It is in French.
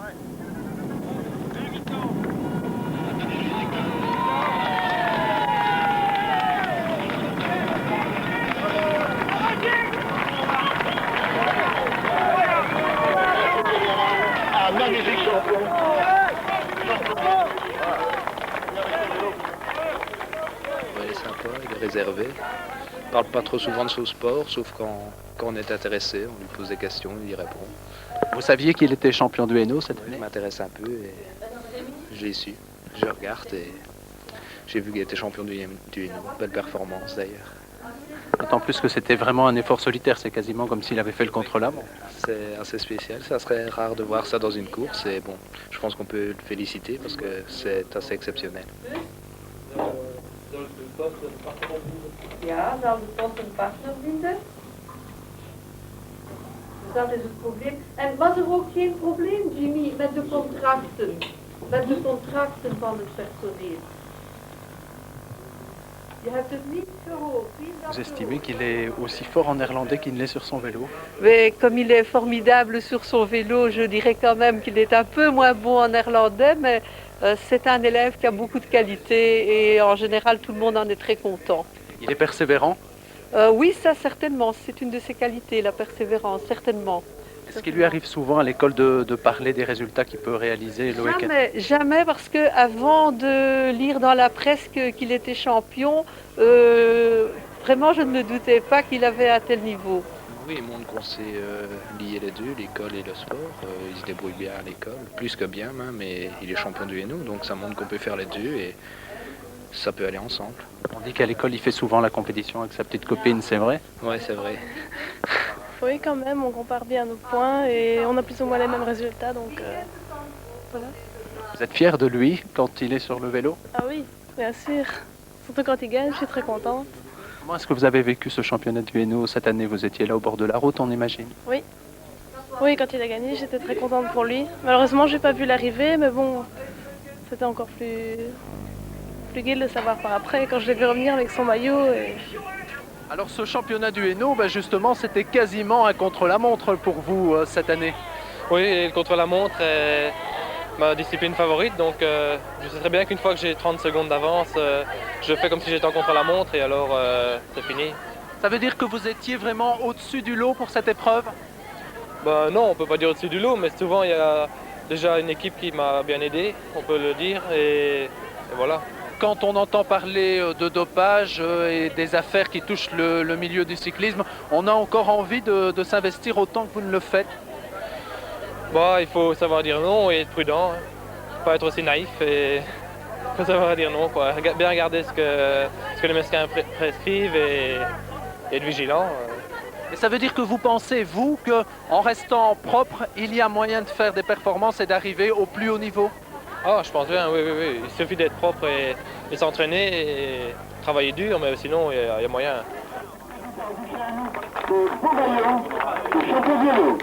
Magnifique champion. Il est sympa, il est réservé. Il parle pas trop souvent de son sport, sauf quand on est intéressé, on lui pose des questions, il y répond. Vous saviez qu'il était champion du Hainaut cette année? Il m'intéresse un peu et je l'ai su. Je regarde et j'ai vu qu'il était champion du Hainaut. Belle performance d'ailleurs. D'autant plus que c'était vraiment un effort solitaire, c'est quasiment comme s'il avait fait le contre-la-montre. C'est assez spécial, ça serait rare de voir ça dans une course et bon, je pense qu'on peut le féliciter parce que c'est assez exceptionnel. Ja, zal de post een partner vinden? Dus dat is het probleem. En was er ook geen probleem, Jimmy, met de contracten? Met de contracten van het personeel? Je hebt het niet gehoord. Vous estimez qu'il est aussi fort en néerlandais qu'il ne l'est sur son vélo? Mais comme il est formidable sur son vélo, je dirais quand même qu'il est un peu moins bon en néerlandais, mais c'est un élève qui a beaucoup de qualité et en général tout le monde en est très content. Il est persévérant? Oui, ça certainement, c'est une de ses qualités, la persévérance, certainement. Est-ce qu'il lui arrive souvent à l'école de parler des résultats qu'il peut réaliser, Loïc? Jamais, parce que avant de lire dans la presse qu'il était champion, vraiment je ne me doutais pas qu'il avait un tel niveau. Oui, il montre qu'on sait lier les deux, l'école et le sport. Il se débrouille bien à l'école, plus que bien même, mais il est champion du Hainaut, donc ça montre qu'on peut faire les deux et ça peut aller ensemble. On dit qu'à l'école il fait souvent la compétition avec sa petite copine, c'est vrai? Ouais, c'est vrai. Oui, quand même, on compare bien nos points et on a plus ou moins les mêmes résultats, donc voilà. Vous êtes fier de lui quand il est sur le vélo? Ah oui, bien sûr. Surtout quand il gagne, je suis très contente. Comment est-ce que vous avez vécu ce championnat du Hainaut cette année? Vous étiez là au bord de la route, on imagine? Oui. Oui, quand il a gagné, j'étais très contente pour lui. Malheureusement, j'ai pas vu l'arrivée, mais bon, c'était encore plus gai de le savoir par après, quand je l'ai vu revenir avec son maillot. Alors ce championnat du Hainaut, justement, c'était quasiment un contre-la-montre pour vous cette année. Oui, et le contre-la-montre est ma discipline favorite, donc je sais très bien qu'une fois que j'ai 30 secondes d'avance, je fais comme si j'étais en contre-la-montre et alors c'est fini. Ça veut dire que vous étiez vraiment au-dessus du lot pour cette épreuve? Ben non, on peut pas dire au-dessus du lot, mais souvent il y a déjà une équipe qui m'a bien aidé, on peut le dire, et voilà. Quand on entend parler de dopage et des affaires qui touchent le milieu du cyclisme, on a encore envie de s'investir autant que vous ne le faites? Bah, il faut savoir dire non et être prudent, hein. Pas être aussi naïf et il faut savoir dire non, quoi. Bien regarder ce que les médecins prescrivent et être vigilant. Et ça veut dire que vous pensez, vous, qu'en restant propre, il y a moyen de faire des performances et d'arriver au plus haut niveau? Ah, je pense bien, oui. Il suffit d'être propre et s'entraîner et travailler dur, mais sinon, il y a moyen. C'est Pont-Gaillon, le champion du Hainaut.